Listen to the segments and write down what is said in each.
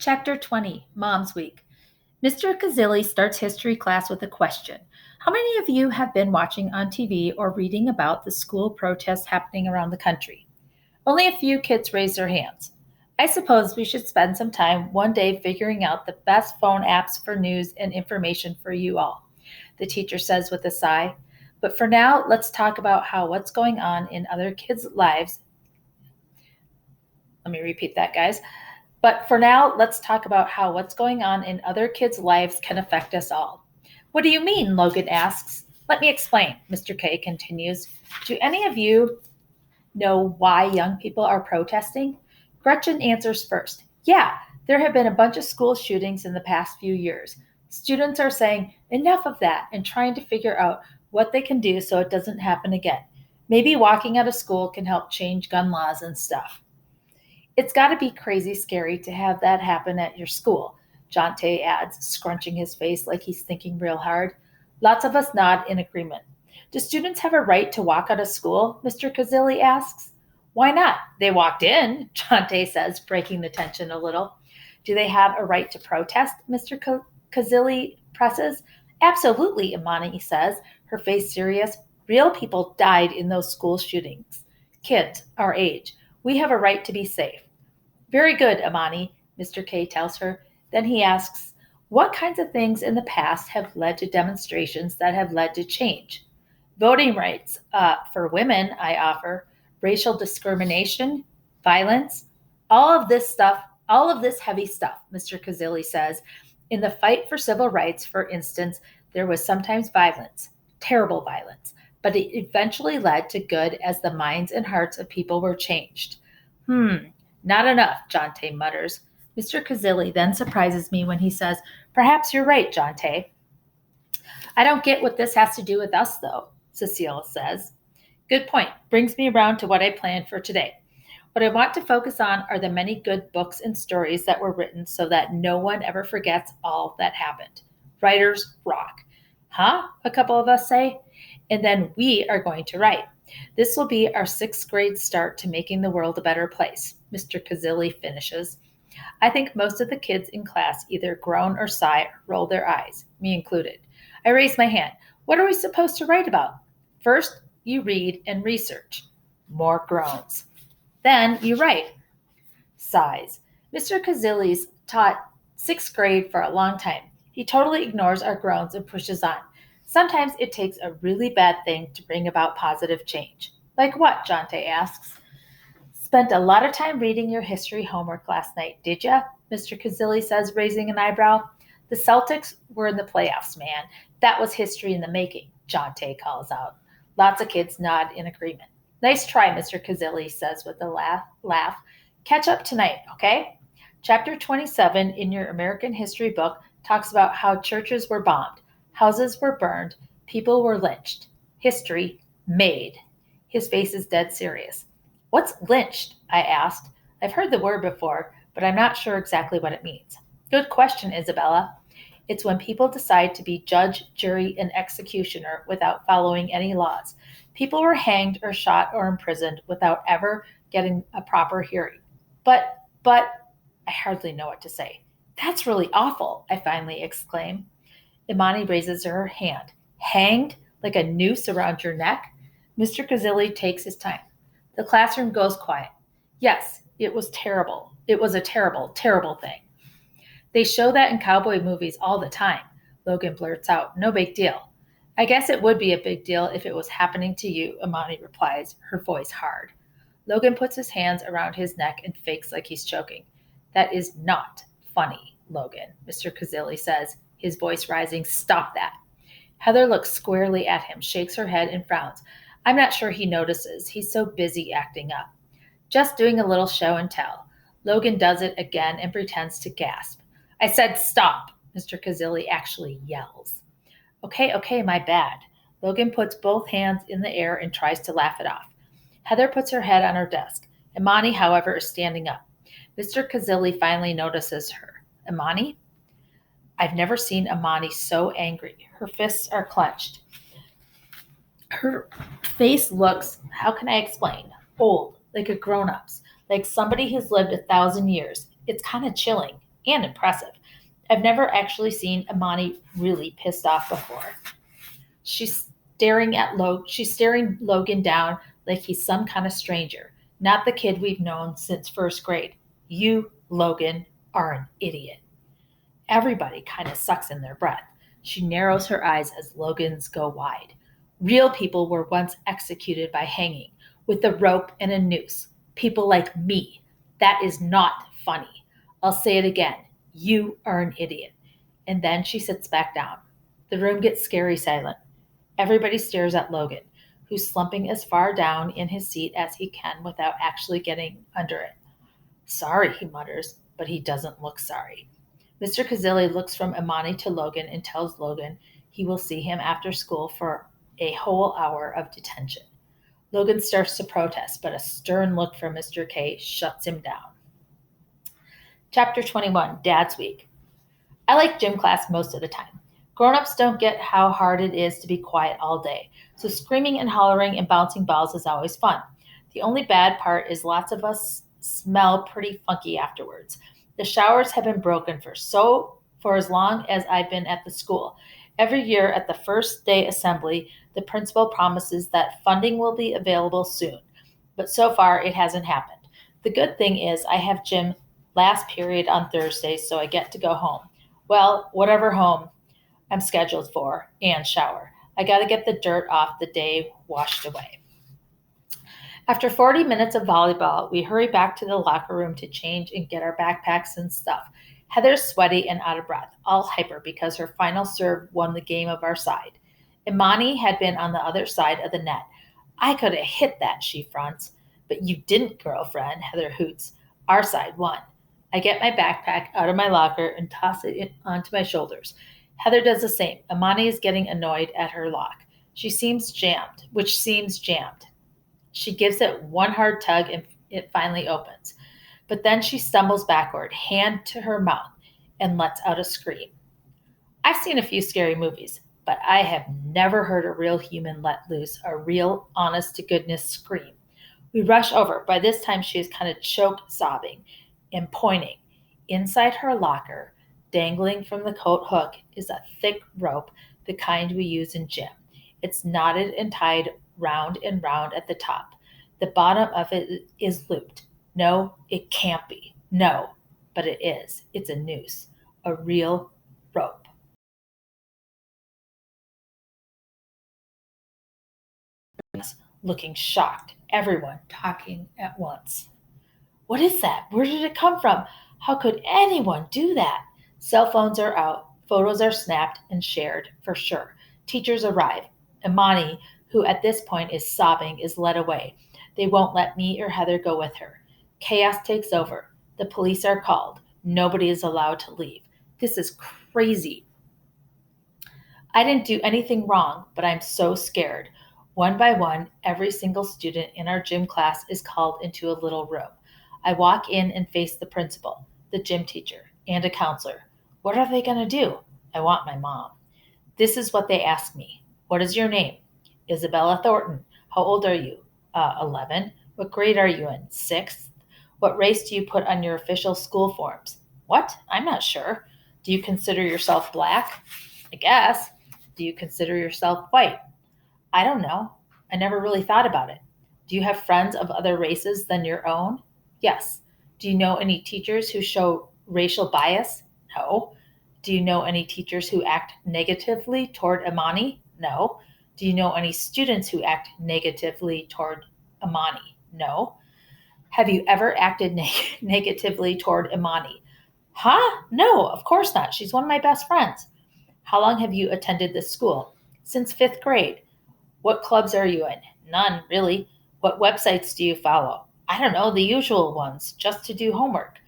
Chapter 20, Mom's Week. Mr. Kazilli starts history class with a question. How many of you have been watching on TV or reading about the school protests happening around the country? Only a few kids raised their hands. I suppose we should spend some time one day figuring out the best phone apps for news and information for you all, the teacher says with a sigh. But for now, let's talk about what's going on in other kids' lives. Let me repeat that, guys. But for now, let's talk about how what's going on in other kids' lives can affect us all. What do you mean? Logan asks. Let me explain, Mr. K continues. Do any of you know why young people are protesting? Gretchen answers first. Yeah, there have been a bunch of school shootings in the past few years. Students are saying, enough of that, and trying to figure out what they can do so it doesn't happen again. Maybe walking out of school can help change gun laws and stuff. It's got to be crazy scary to have that happen at your school, Jonte adds, scrunching his face like he's thinking real hard. Lots of us nod in agreement. Do students have a right to walk out of school? Mr. Kazilli asks. Why not? They walked in, Jonte says, breaking the tension a little. Do they have a right to protest? Mr. Kazilli presses. Absolutely, Imani says, her face serious. Real people died in those school shootings. Kids our age. We have a right to be safe. Very good, Imani, Mr. K tells her. Then he asks, what kinds of things in the past have led to demonstrations that have led to change? Voting rights for women, I offer, racial discrimination, violence, all of this heavy stuff, Mr. Kazilli says. In the fight for civil rights, for instance, there was sometimes violence, terrible violence, but it eventually led to good as the minds and hearts of people were changed. Not enough, Jonte mutters. Mr. Kazilli then surprises me when he says, perhaps you're right, Jonte. I don't get what this has to do with us, though, Cecile says. Good point. Brings me around to what I planned for today. What I want to focus on are the many good books and stories that were written so that no one ever forgets all that happened. Writers rock. Huh? A couple of us say. And then we are going to write. This will be our 6th grade start to making the world a better place, Mr. Kazilli finishes. I think most of the kids in class either groan or sigh or roll their eyes, me included. I raise my hand. What are we supposed to write about? First, you read and research. More groans. Then you write. Sighs. Mr. Kazilli's taught 6th grade for a long time. He totally ignores our groans and pushes on. Sometimes it takes a really bad thing to bring about positive change. Like what? Jonte asks. Spent a lot of time reading your history homework last night, did ya? Mr. Kazilli says, raising an eyebrow. The Celtics were in the playoffs, man. That was history in the making, Jonte calls out. Lots of kids nod in agreement. Nice try, Mr. Kazilli says with a laugh. Catch up tonight, okay? Chapter 27 in your American history book talks about how churches were bombed. Houses were burned. People were lynched. History made. His face is dead serious. What's lynched? I asked. I've heard the word before, but I'm not sure exactly what it means. Good question, Isabella. It's when people decide to be judge, jury, and executioner without following any laws. People were hanged or shot or imprisoned without ever getting a proper hearing. But, I hardly know what to say. That's really awful, I finally exclaim. Imani raises her hand. Hanged like a noose around your neck? Mr. Kazilli takes his time. The classroom goes quiet. Yes, it was terrible. It was a terrible, terrible thing. They show that in cowboy movies all the time, Logan blurts out. No big deal. I guess it would be a big deal if it was happening to you, Imani replies, her voice hard. Logan puts his hands around his neck and fakes like he's choking. That is not funny, Logan, Mr. Kazilli says, his voice rising. Stop that. Heather looks squarely at him, shakes her head, and frowns. I'm not sure he notices. He's so busy acting up. Just doing a little show and tell. Logan does it again and pretends to gasp. I said stop, Mr. Kazilli actually yells. Okay, my bad. Logan puts both hands in the air and tries to laugh it off. Heather puts her head on her desk. Imani, however, is standing up. Mr. Kazilli finally notices her. Imani? I've never seen Imani so angry. Her fists are clenched. Her face looks, how can I explain, old, like a grown-up's, like somebody who's lived 1,000 years. It's kind of chilling. and impressive. I've never actually seen Imani really pissed off before. She's staring Logan down like he's some kind of stranger, not the kid we've known since first grade. You, Logan, are an idiot. Everybody kind of sucks in their breath. She narrows her eyes as Logan's go wide. Real people were once executed by hanging with a rope and a noose. People like me. That is not funny. I'll say it again. You are an idiot. And then she sits back down. The room gets scary silent. Everybody stares at Logan, who's slumping as far down in his seat as he can without actually getting under it. Sorry, he mutters, but he doesn't look sorry. Mr. Kazili looks from Imani to Logan and tells Logan he will see him after school for a whole hour of detention. Logan starts to protest, but a stern look from Mr. K shuts him down. Chapter 21, Dad's Week. I like gym class most of the time. Grown-ups don't get how hard it is to be quiet all day, so screaming and hollering and bouncing balls is always fun. The only bad part is lots of us smell pretty funky afterwards. The showers have been broken for as long as I've been at the school. Every year at the first day assembly, the principal promises that funding will be available soon, but so far it hasn't happened. The good thing is I have gym last period on Thursday, so I get to go home. Well, whatever home I'm scheduled for, and shower. I got to get the dirt off the day washed away. After 40 minutes of volleyball, we hurry back to the locker room to change and get our backpacks and stuff. Heather's sweaty and out of breath, all hyper because her final serve won the game of our side. Imani had been on the other side of the net. I could have hit that, she fronts. But you didn't, girlfriend, Heather hoots. Our side won. I get my backpack out of my locker and toss it onto my shoulders. Heather does the same. Imani is getting annoyed at her lock. She seems jammed. She gives it one hard tug and it finally opens. But then she stumbles backward, hand to her mouth, and lets out a scream. I've seen a few scary movies, but I have never heard a real human let loose a real, honest-to-goodness scream. We rush over. By this time, she is kind of choked, sobbing, and pointing. Inside her locker, dangling from the coat hook, is a thick rope, the kind we use in gym. It's knotted and tied round and round at the top. The bottom of it is looped. No, it can't be. No, but it is. It's a noose, a real rope. Looking shocked, everyone talking at once. What is that? Where did it come from? How could anyone do that? Cell phones are out, photos are snapped and shared for sure. Teachers arrive. Imani, who at this point is sobbing, is led away. They won't let me or Heather go with her. Chaos takes over. The police are called. Nobody is allowed to leave. This is crazy. I didn't do anything wrong, but I'm so scared. One by one, every single student in our gym class is called into a little room. I walk in and face the principal, the gym teacher, and a counselor. What are they going to do? I want my mom. This is what they ask me. What is your name? Isabella Thornton. How old are you? 11. What grade are you in? 6th. What race do you put on your official school forms? What? I'm not sure. Do you consider yourself black? I guess. Do you consider yourself white? I don't know. I never really thought about it. Do you have friends of other races than your own? Yes. Do you know any teachers who show racial bias? No. Do you know any teachers who act negatively toward Imani? No. Do you know any students who act negatively toward Imani? No. Have you ever acted negatively toward Imani? Huh? No, of course not. She's one of my best friends. How long have you attended this school? Since 5th grade. What clubs are you in? None, really. What websites do you follow? I don't know, the usual ones, just to do homework.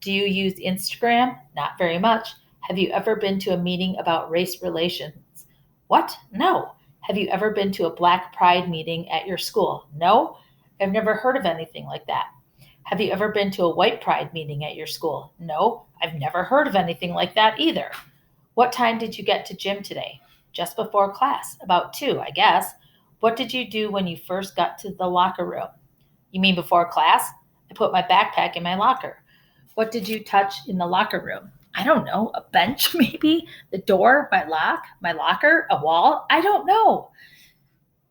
Do you use Instagram? Not very much. Have you ever been to a meeting about race relations? What? No. Have you ever been to a Black Pride meeting at your school? No. I've never heard of anything like that. Have you ever been to a White Pride meeting at your school? No. I've never heard of anything like that either. What time did you get to gym today? Just before class. About 2, I guess. What did you do when you first got to the locker room? You mean before class? I put my backpack in my locker. What did you touch in the locker room? I don't know. A bench, maybe? The door? My lock? My locker? A wall? I don't know.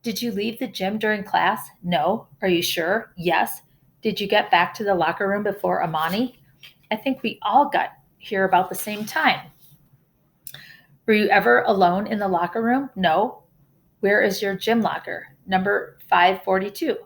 Did you leave the gym during class? No. Are you sure? Yes. Did you get back to the locker room before Amani? I think we all got here about the same time. Were you ever alone in the locker room? No. Where is your gym locker? Number 542.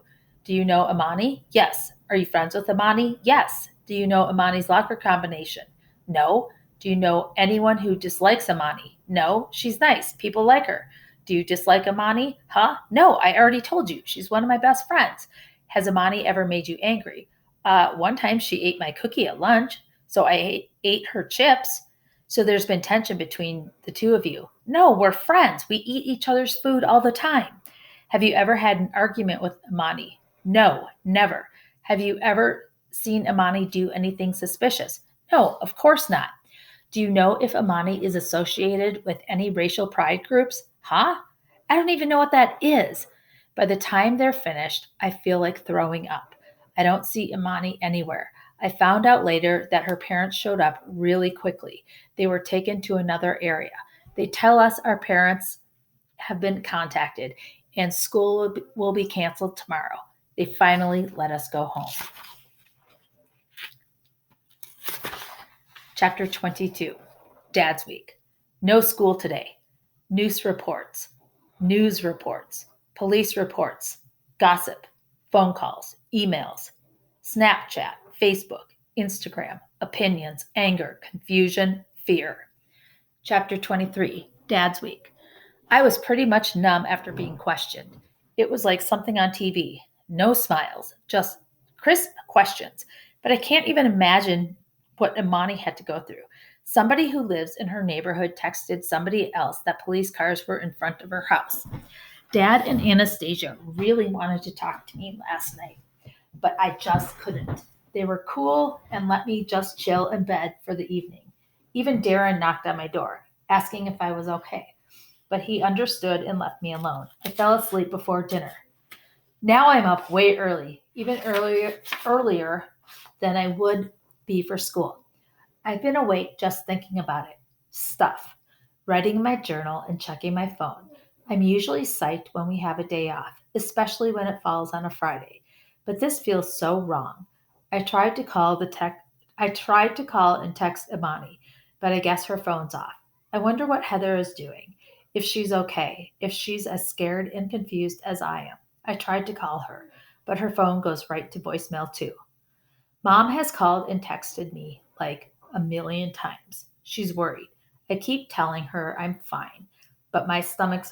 Do you know Amani? Yes. Are you friends with Amani? Yes. Do you know Amani's locker combination? No. Do you know anyone who dislikes Amani? No. She's nice. People like her. Do you dislike Amani? Huh? No, I already told you. She's one of my best friends. Has Amani ever made you angry? One time she ate my cookie at lunch, so I ate her chips. So there's been tension between the two of you. No, we're friends. We eat each other's food all the time. Have you ever had an argument with Amani? No, never. Have you ever seen Amani do anything suspicious? No, of course not. Do you know if Amani is associated with any racial pride groups? Huh? I don't even know what that is. By the time they're finished, I feel like throwing up. I don't see Imani anywhere. I found out later that her parents showed up really quickly. They were taken to another area. They tell us our parents have been contacted and school will be canceled tomorrow. They finally let us go home. Chapter 22, Dad's Week. No school today. News reports, police reports, gossip, phone calls, emails, Snapchat, Facebook, Instagram, opinions, anger, confusion, fear. Chapter 23, Dad's Week. I was pretty much numb after being questioned. It was like something on TV. No smiles, just crisp questions. But I can't even imagine what Imani had to go through. Somebody who lives in her neighborhood texted somebody else that police cars were in front of her house. Dad and Anastasia really wanted to talk to me last night, but I just couldn't. They were cool and let me just chill in bed for the evening. Even Darren knocked on my door, asking if I was okay, but he understood and left me alone. I fell asleep before dinner. Now I'm up way early, even earlier than I would be for school. I've been awake just thinking about it. Stuff. Writing in my journal and checking my phone. I'm usually psyched when we have a day off, especially when it falls on a Friday. But this feels so wrong. I tried to call and text Imani, but I guess her phone's off. I wonder what Heather is doing. If she's okay, if she's as scared and confused as I am. I tried to call her, but her phone goes right to voicemail too. Mom has called and texted me like a million times. She's worried. I keep telling her I'm fine, but my stomach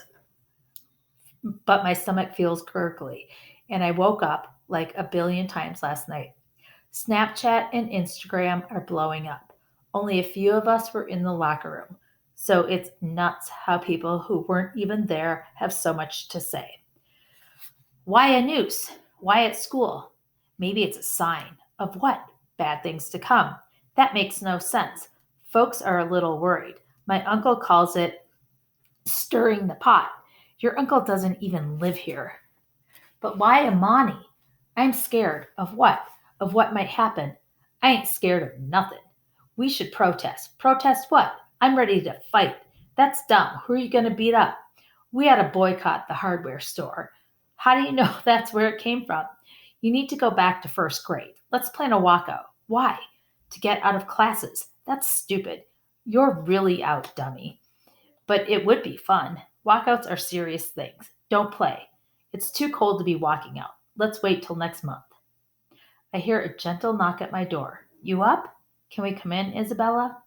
feels gurgly, and I woke up like a billion times last night. Snapchat and Instagram are blowing up. Only a few of us were in the locker room, so it's nuts how people who weren't even there have so much to say. Why a noose? Why at school? Maybe it's a sign of what? Bad things to come. That makes no sense. Folks are a little worried. My uncle calls it stirring the pot. Your uncle doesn't even live here. But why Amani? I'm scared of what? Of what might happen. I ain't scared of nothing. We should protest. Protest what? I'm ready to fight. That's dumb. Who are you going to beat up? We had to boycott the hardware store. How do you know that's where it came from? You need to go back to first grade. Let's plan a walkout. Why? To get out of classes. That's stupid. You're really out, dummy. But it would be fun. Walkouts are serious things. Don't play. It's too cold to be walking out. Let's wait till next month. I hear a gentle knock at my door. You up? Can we come in, Isabella?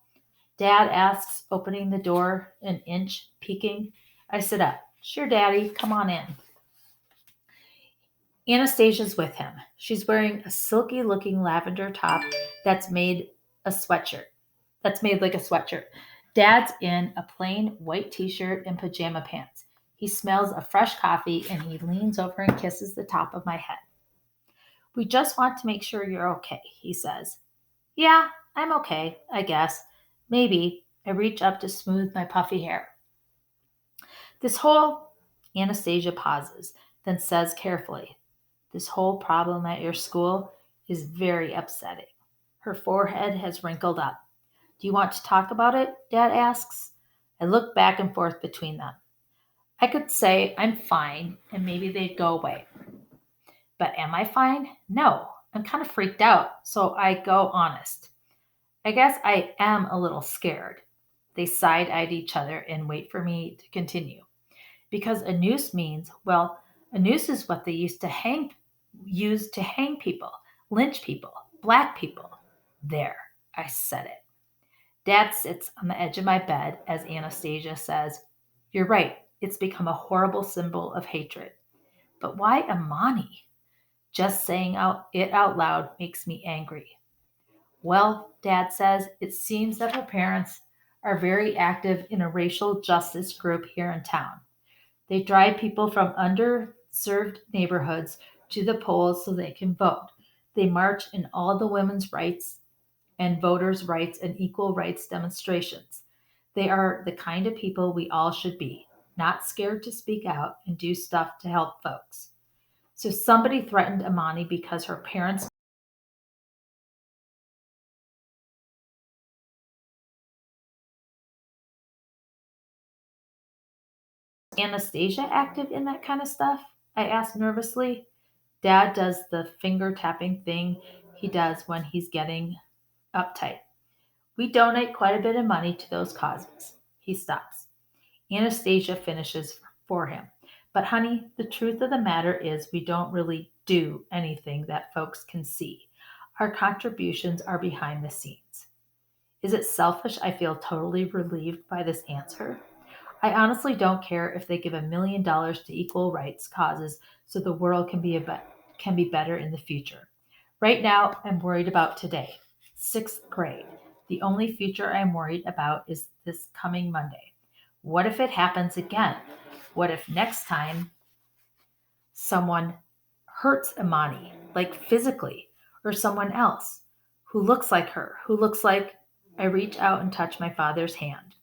Dad asks, opening the door an inch, peeking. I sit up. Sure, Daddy, come on in. Anastasia's with him. She's wearing a silky looking lavender top that's made a sweatshirt. That's made like a sweatshirt. Dad's in a plain white t-shirt and pajama pants. He smells of fresh coffee and he leans over and kisses the top of my head. We just want to make sure you're okay, he says. Yeah, I'm okay, I guess. Maybe. I reach up to smooth my puffy hair. This whole Anastasia pauses, then says carefully, this whole problem at your school is very upsetting. Her forehead has wrinkled up. Do you want to talk about it? Dad asks. I look back and forth between them. I could say I'm fine and maybe they'd go away. But am I fine? No. I'm kind of freaked out, so I go honest. I guess I am a little scared. They side eyed each other and wait for me to continue. Because a noose means, well, a noose is what they used to hang people, lynch people, black people. There, I said it. Dad sits on the edge of my bed as Anastasia says, You're right, it's become a horrible symbol of hatred. But why Amani? Just saying it out loud makes me angry. Well, Dad says, it seems that her parents are very active in a racial justice group here in town. They drive people from underserved neighborhoods to the polls so they can vote. They march in all the women's rights and voters' rights and equal rights demonstrations. They are the kind of people we all should be, not scared to speak out and do stuff to help folks. So somebody threatened Amani because her parents. Anastasia active in that kind of stuff? I asked nervously. Dad does the finger tapping thing he does when he's getting uptight. We donate quite a bit of money to those causes. He stops. Anastasia finishes for him. But honey, the truth of the matter is we don't really do anything that folks can see. Our contributions are behind the scenes. Is it selfish I feel totally relieved by this answer? I honestly don't care if they give $1 million to equal rights causes so the world can be better in the future. Right now, I'm worried about today, 6th grade. The only future I'm worried about is this coming Monday. What if it happens again? What if next time someone hurts Imani, like physically, or someone else who looks like her, who looks like I reach out and touch my father's hand.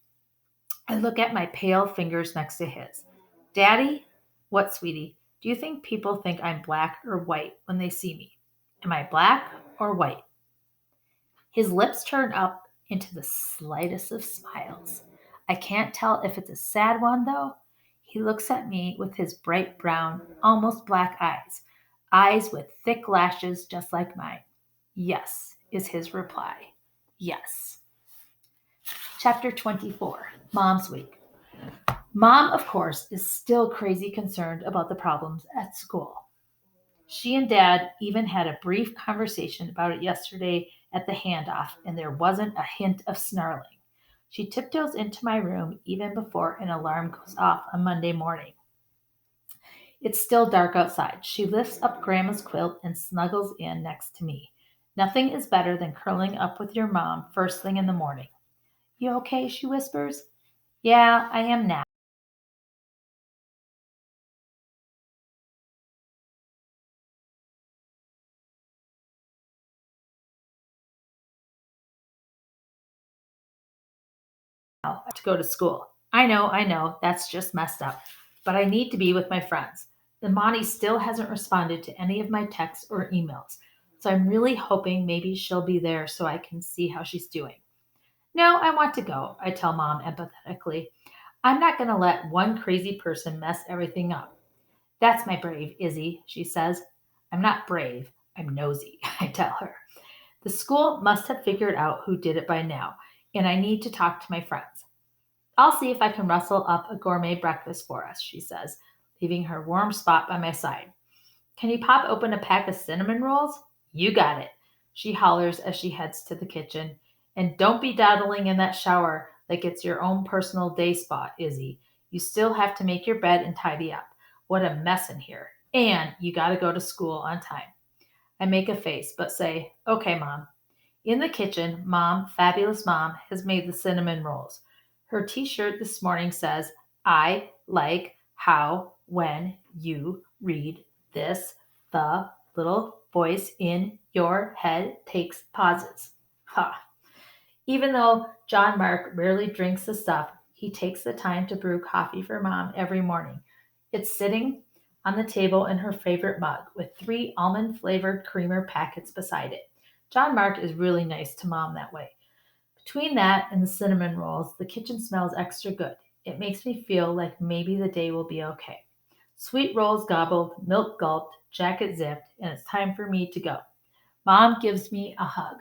I look at my pale fingers next to his. Daddy? What, sweetie? Do you think people think I'm black or white when they see me? Am I black or white? His lips turn up into the slightest of smiles. I can't tell if it's a sad one, though. He looks at me with his bright brown, almost black eyes, eyes with thick lashes just like mine. Yes, is his reply. Yes. Chapter 24 Mom's Week. Mom, of course, is still crazy concerned about the problems at school. She and Dad even had a brief conversation about it yesterday at the handoff, and there wasn't a hint of snarling. She tiptoes into my room even before an alarm goes off on Monday morning. It's still dark outside. She lifts up Grandma's quilt and snuggles in next to me. Nothing is better than curling up with your mom first thing in the morning. You okay? She whispers. Yeah, I am now. To go to school. I know, that's just messed up. But I need to be with my friends. Imani still hasn't responded to any of my texts or emails. So I'm really hoping maybe she'll be there so I can see how she's doing. No, I want to go, I tell Mom empathetically. I'm not going to let one crazy person mess everything up. That's my brave, Izzy, she says. I'm not brave, I'm nosy, I tell her. The school must have figured out who did it by now, and I need to talk to my friends. I'll see if I can rustle up a gourmet breakfast for us, she says, leaving her warm spot by my side. Can you pop open a pack of cinnamon rolls? You got it, she hollers as she heads to the kitchen. And don't be dawdling in that shower like it's your own personal day spot, Izzy. You still have to make your bed and tidy up. What a mess in here. And you gotta go to school on time. I make a face, but say, okay, Mom. In the kitchen, Mom, fabulous Mom, has made the cinnamon rolls. Her t-shirt this morning says, I like how when you read this, the little voice in your head takes pauses. Ha! Even though John Mark rarely drinks the stuff, he takes the time to brew coffee for Mom every morning. It's sitting on the table in her favorite mug with 3 almond flavored creamer packets beside it. John Mark is really nice to Mom that way. Between that and the cinnamon rolls, the kitchen smells extra good. It makes me feel like maybe the day will be okay. Sweet rolls gobbled, milk gulped, jacket zipped, and it's time for me to go. Mom gives me a hug,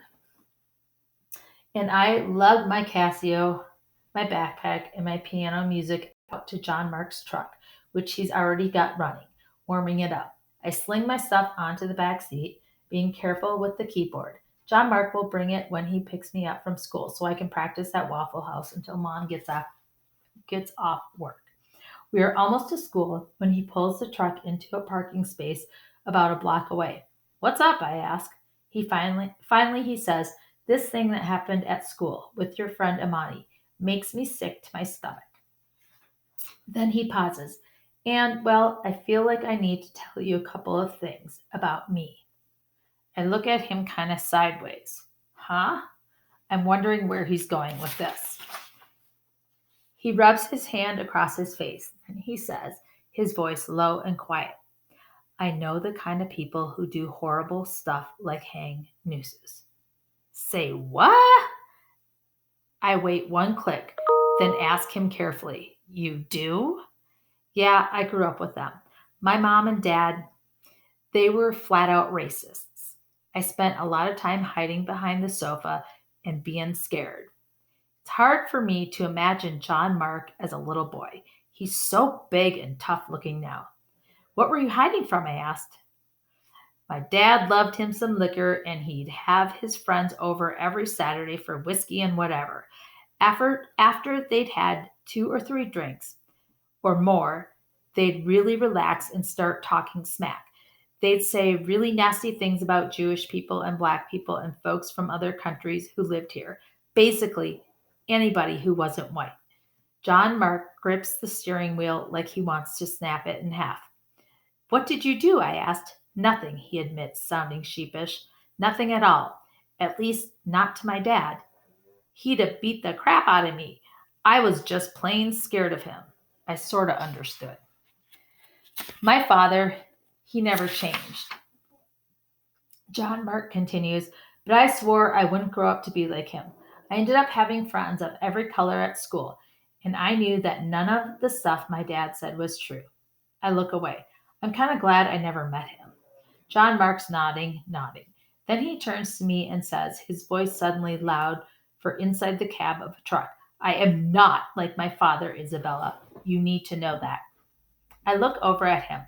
and I lug my Casio, my backpack, and my piano music out to John Mark's truck, which he's already got running, warming it up. I sling my stuff onto the back seat, being careful with the keyboard. John Mark will bring it when he picks me up from school so I can practice at Waffle House until Mom gets off work. We are almost to school when he pulls the truck into a parking space about a block away. What's up? I ask. He finally he says, this thing that happened at school with your friend Amani makes me sick to my stomach. Then he pauses. And well, I feel like I need to tell you a couple of things about me. I look at him kind of sideways. Huh? I'm wondering where he's going with this. He rubs his hand across his face and he says, his voice low and quiet, I know the kind of people who do horrible stuff like hang nooses. Say what? I wait one click, then ask him carefully, you do? Yeah, I grew up with them. My mom and dad, they were flat out racists. I spent a lot of time hiding behind the sofa and being scared. It's hard for me to imagine John Mark as a little boy. He's so big and tough looking now. What were you hiding from? I asked. My dad loved him some liquor and he'd have his friends over every Saturday for whiskey and whatever. After they'd had 2 or 3 drinks or more, they'd really relax and start talking smack. They'd say really nasty things about Jewish people and black people and folks from other countries who lived here. Basically, anybody who wasn't white. John Mark grips the steering wheel like he wants to snap it in half. What did you do? I asked. Nothing, he admits, sounding sheepish. Nothing at all. At least, not to my dad. He'd have beat the crap out of me. I was just plain scared of him. I sort of understood. My father, he never changed. John Mark continues, but I swore I wouldn't grow up to be like him. I ended up having friends of every color at school, and I knew that none of the stuff my dad said was true. I look away. I'm kind of glad I never met him. John Mark's nodding, nodding. Then he turns to me and says, his voice suddenly loud for inside the cab of a truck, I am not like my father, Isabella. You need to know that. I look over at him.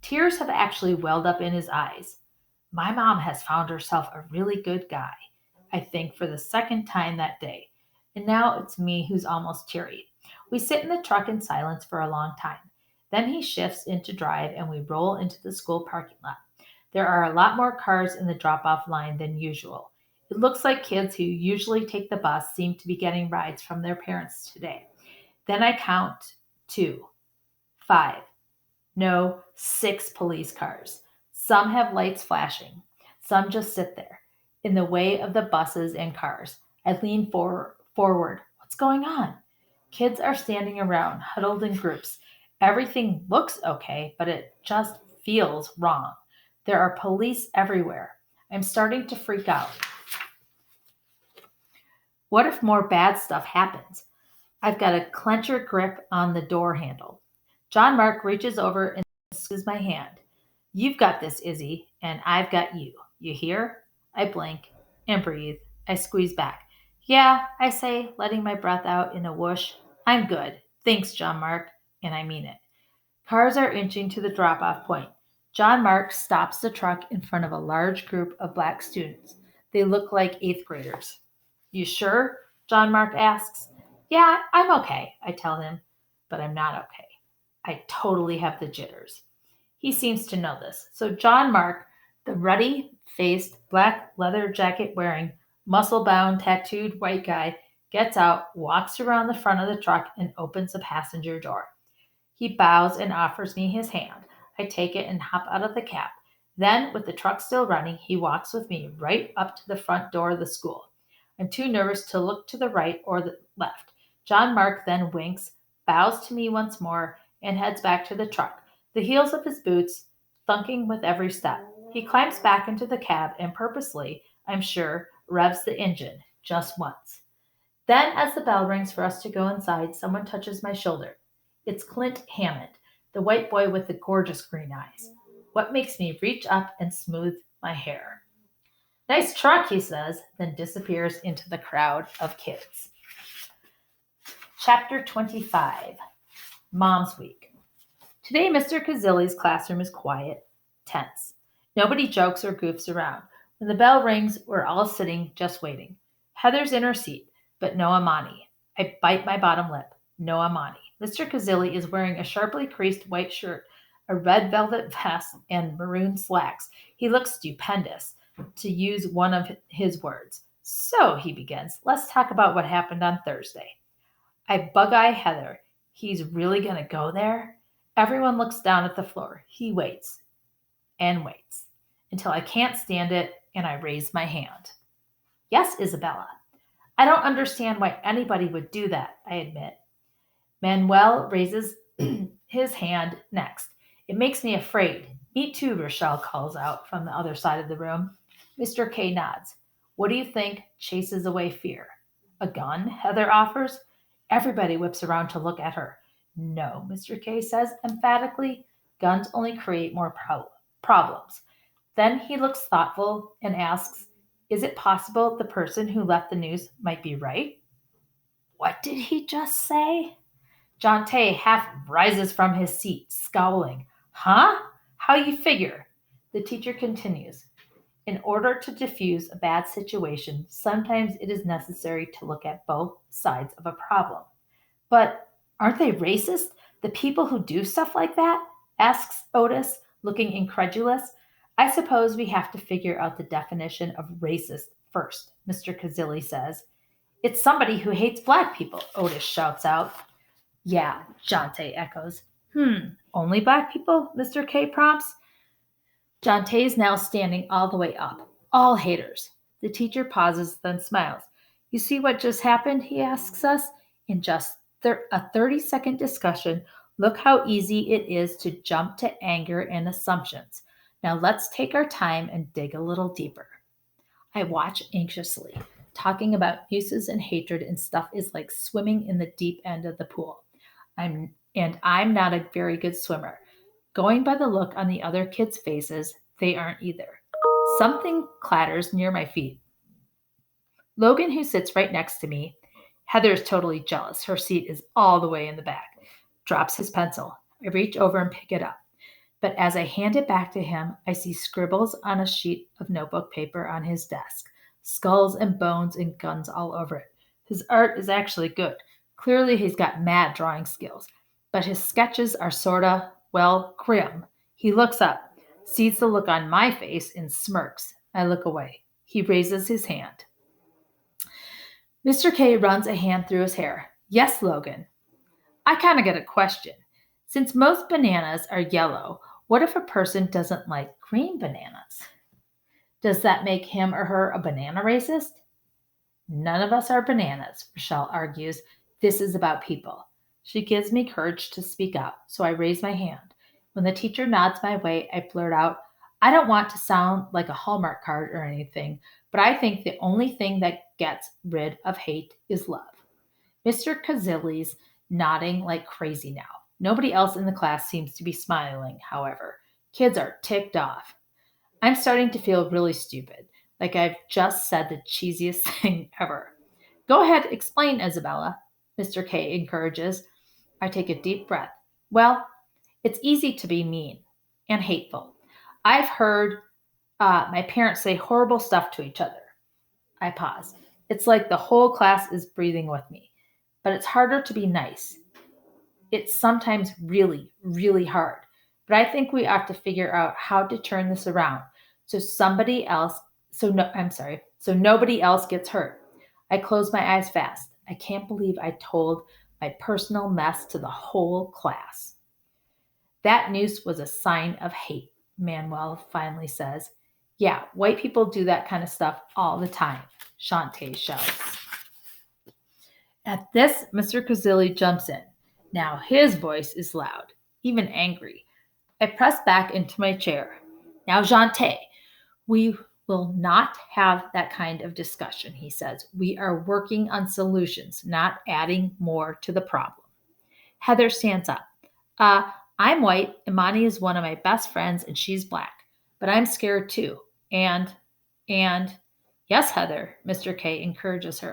Tears have actually welled up in his eyes. My mom has found herself a really good guy, I think, for the second time that day. And now it's me who's almost teary. We sit in the truck in silence for a long time. Then he shifts into drive and we roll into the school parking lot. There are a lot more cars in the drop off line than usual. It looks like kids who usually take the bus seem to be getting rides from their parents today. Then I count 2, 5, no, 6 police cars. Some have lights flashing. Some just sit there, in the way of the buses and cars. I lean forward. What's going on? Kids are standing around, huddled in groups. Everything looks okay, but it just feels wrong. There are police everywhere. I'm starting to freak out. What if more bad stuff happens? I've got a clencher grip on the door handle. John Mark reaches over and squeezes my hand. You've got this, Izzy, and I've got you. You hear? I blink and breathe. I squeeze back. Yeah, I say, letting my breath out in a whoosh. I'm good. Thanks, John Mark. And I mean it. Cars are inching to the drop off point. John Mark stops the truck in front of a large group of black students. They look like 8th graders. You sure? John Mark asks. Yeah, I'm okay, I tell him, but I'm not okay. I totally have the jitters. He seems to know this. So John Mark, the ruddy faced, black leather jacket wearing, muscle bound, tattooed white guy, gets out, walks around the front of the truck, and opens the passenger door. He bows and offers me his hand. I take it and hop out of the cab. Then, with the truck still running, he walks with me right up to the front door of the school. I'm too nervous to look to the right or the left. John Mark then winks, bows to me once more, and heads back to the truck, the heels of his boots thunking with every step. He climbs back into the cab, and purposely, I'm sure, revs the engine just once. Then, as the bell rings for us to go inside, someone touches my shoulder. It's Clint Hammond, the white boy with the gorgeous green eyes. What makes me reach up and smooth my hair? Nice truck, he says, then disappears into the crowd of kids. Chapter 25, Mom's Week. Today, Mr. Kazilli's classroom is quiet, tense. Nobody jokes or goofs around. When the bell rings, we're all sitting, just waiting. Heather's in her seat, but no Amani. I bite my bottom lip. No Amani. Mr. Kazilli is wearing a sharply creased white shirt, a red velvet vest, and maroon slacks. He looks stupendous, to use one of his words. So, he begins, let's talk about what happened on Thursday. I bug-eye Heather. He's really going to go there? Everyone looks down at the floor. He waits and waits until I can't stand it and I raise my hand. Yes, Isabella. I don't understand why anybody would do that, I admit. Manuel raises his hand next. It makes me afraid. Me too, Rochelle calls out from the other side of the room. Mr. K nods. What do you think chases away fear? A gun, Heather offers. Everybody whips around to look at her. No, Mr. K says emphatically. Guns only create more problems. Then he looks thoughtful and asks, is it possible the person who left the news might be right? What did he just say? Jonte half rises from his seat, scowling. Huh? How you figure? The teacher continues. In order to diffuse a bad situation, sometimes it is necessary to look at both sides of a problem. But aren't they racist, the people who do stuff like that? Asks Otis, looking incredulous. I suppose we have to figure out the definition of racist first, Mr. Kazilli says. It's somebody who hates black people, Otis shouts out. Yeah, Jonte echoes. Only black people? Mr. K prompts. Jonte is now standing all the way up. All haters. The teacher pauses, then smiles. You see what just happened, he asks us. In just a 30-second discussion, look how easy it is to jump to anger and assumptions. Now let's take our time and dig a little deeper. I watch anxiously. Talking about nooses and hatred and stuff is like swimming in the deep end of the pool. I'm not a very good swimmer. Going by the look on the other kids' faces, they aren't either. Something clatters near my feet. Logan, who sits right next to me, Heather is totally jealous. Her seat is all the way in the back. Drops his pencil. I reach over and pick it up. But as I hand it back to him, I see scribbles on a sheet of notebook paper on his desk. Skulls and bones and guns all over it. His art is actually good. Clearly he's got mad drawing skills. But his sketches are sorta, well, grim. He looks up, sees the look on my face, and smirks. I look away. He raises his hand. Mr. K runs a hand through his hair. Yes, Logan. I kind of get a question. Since most bananas are yellow, what if a person doesn't like green bananas? Does that make him or her a banana racist? None of us are bananas, Rochelle argues. This is about people. She gives me courage to speak out, so I raise my hand. When the teacher nods my way, I blurt out, I don't want to sound like a Hallmark card or anything, but I think the only thing that gets rid of hate is love. Mr. Kazilli's nodding like crazy now. Nobody else in the class seems to be smiling, however. Kids are ticked off. I'm starting to feel really stupid, like I've just said the cheesiest thing ever. Go ahead, explain, Isabella, Mr. K encourages. I take a deep breath. Well, it's easy to be mean and hateful. I've heard my parents say horrible stuff to each other. I pause. It's like the whole class is breathing with me. But it's harder to be nice. It's sometimes really, really hard. But I think we have to figure out how to turn this around so nobody else gets hurt. I close my eyes fast. I can't believe I told my personal mess to the whole class. That news was a sign of hate, Manuel finally says. Yeah, white people do that kind of stuff all the time, Shantae shouts. At this, Mr. Kazilli jumps in. Now his voice is loud, even angry. I press back into my chair. Now, Shantae, will will not have that kind of discussion, he says. We are working on solutions, not adding more to the problem. Heather stands up. I'm white, Imani is one of my best friends, and she's black. But I'm scared too. And, yes, Heather, Mr. K encourages her.